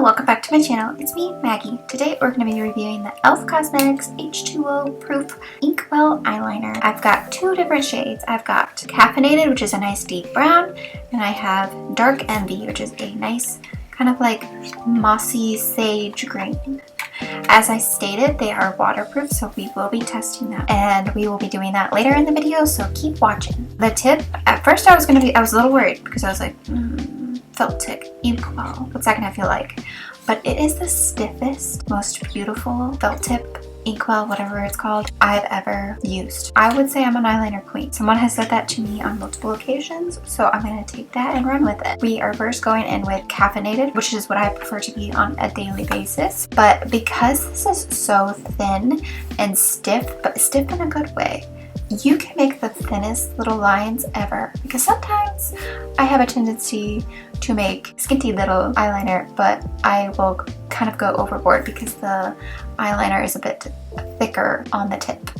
welcome back to my channel. It's me, Maggie. Today we're going to be reviewing the e.l.f. Cosmetics H20 Proof Inkwell Eyeliner. I've got two different shades. I've got Caffeinated, which is a nice deep brown, and I have Dark Envy, which is a nice kind of like mossy sage green. As I stated, they are waterproof, so we will be testing them, and we will be doing that later in the video, so keep watching. The tip, at first I was a little worried because I was like, felt tip inkwell, what's that gonna feel like? But it is the stiffest, most beautiful felt tip inkwell, whatever it's called, I've ever used. I would say I'm an eyeliner queen. Someone has said that to me on multiple occasions, so I'm gonna take that and run with it. We are first going in with Caffeinated, which is what I prefer to be on a daily basis. But because this is so thin and stiff, but stiff in a good way, you can make the thinnest little lines ever, because sometimes I have a tendency to make skinty little eyeliner, but I will kind of go overboard because the eyeliner is a bit thicker on the tip.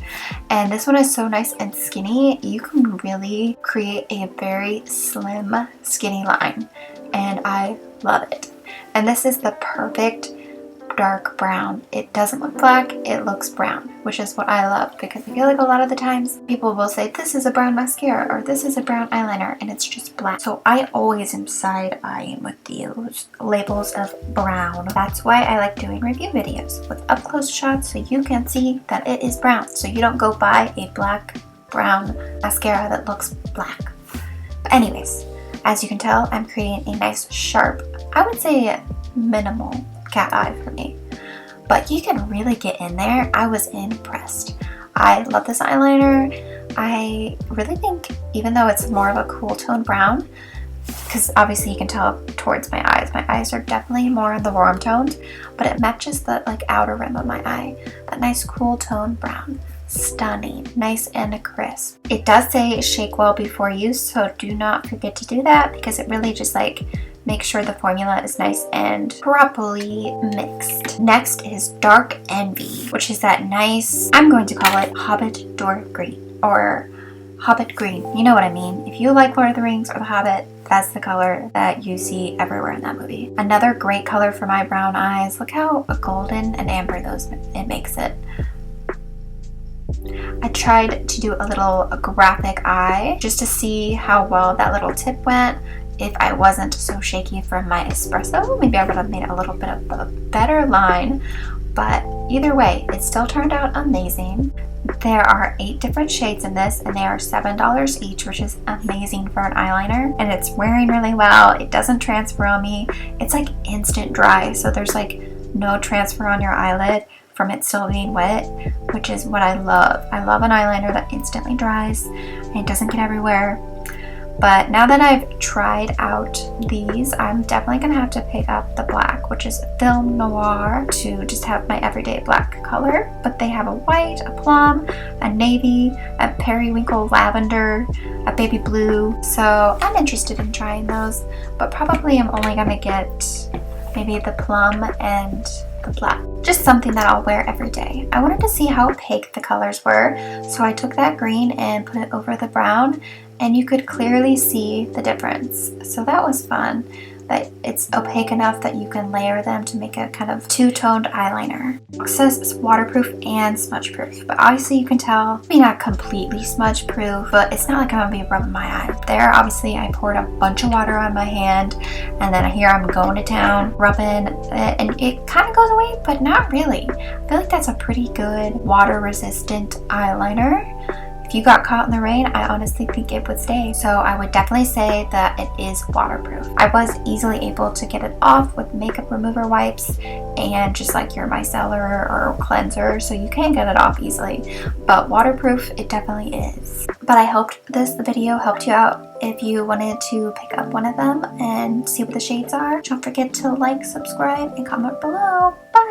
And this one is so nice and skinny, you can really create a very slim, skinny line, and I love it. And this is the perfect dark brown. It doesn't look black, it looks brown, which is what I love, because I feel like a lot of the times people will say this is a brown mascara or this is a brown eyeliner, and it's just black. So I always am side-eyeing with those labels of brown. That's why I like doing review videos with up-close shots, so you can see that it is brown, so you don't go buy a black brown mascara that looks black. But anyways, as you can tell, I'm creating a nice sharp, I would say minimal cat eye for me, but you can really get in there. I was impressed. I love this eyeliner. I really think, even though it's more of a cool tone brown, because obviously you can tell towards my eyes are definitely more in the warm toned, but it matches the like outer rim of my eye, that nice cool tone brown. Stunning, nice and crisp. It does say shake well before use, so do not forget to do that, because it really just like make sure the formula is nice and properly mixed. Next is Dark Envy, which is that nice, I'm going to call it Hobbit door green or Hobbit green. You know what I mean. If you like Lord of the Rings or The Hobbit, that's the color that you see everywhere in that movie. Another great color for my brown eyes. Look how golden and amber it makes it. I tried to do a little graphic eye just to see how well that little tip went. If I wasn't so shaky from my espresso, maybe I would have made a little bit of a better line, but either way, it still turned out amazing. There are 8 different shades in this, and they are $7 each, which is amazing for an eyeliner, and it's wearing really well. It doesn't transfer on me. It's like instant dry, so there's like no transfer on your eyelid from it still being wet, which is what I love. I love an eyeliner that instantly dries and it doesn't get everywhere. But now that I've tried out these, I'm definitely gonna have to pick up the black, which is Film Noir, to just have my everyday black color. But they have a white, a plum, a navy, a periwinkle lavender, a baby blue. So I'm interested in trying those, but probably I'm only gonna get maybe the plum and the black. Just something that I'll wear every day. I wanted to see how opaque the colors were, so I took that green and put it over the brown, and you could clearly see the difference. So that was fun, that it's opaque enough that you can layer them to make a kind of two-toned eyeliner. It says it's waterproof and smudge proof, but obviously you can tell, maybe not completely smudge proof, but it's not like I'm gonna be rubbing my eye. There, obviously I poured a bunch of water on my hand, and then here I'm going to town, rubbing it, and it kind of goes away, but not really. I feel like that's a pretty good water-resistant eyeliner. If you got caught in the rain, I honestly think it would stay. So I would definitely say that it is waterproof. I was easily able to get it off with makeup remover wipes and just like your micellar or cleanser, so you can get it off easily. But waterproof, it definitely is. But I hoped this video helped you out if you wanted to pick up one of them and see what the shades are. Don't forget to like, subscribe, and comment below. Bye!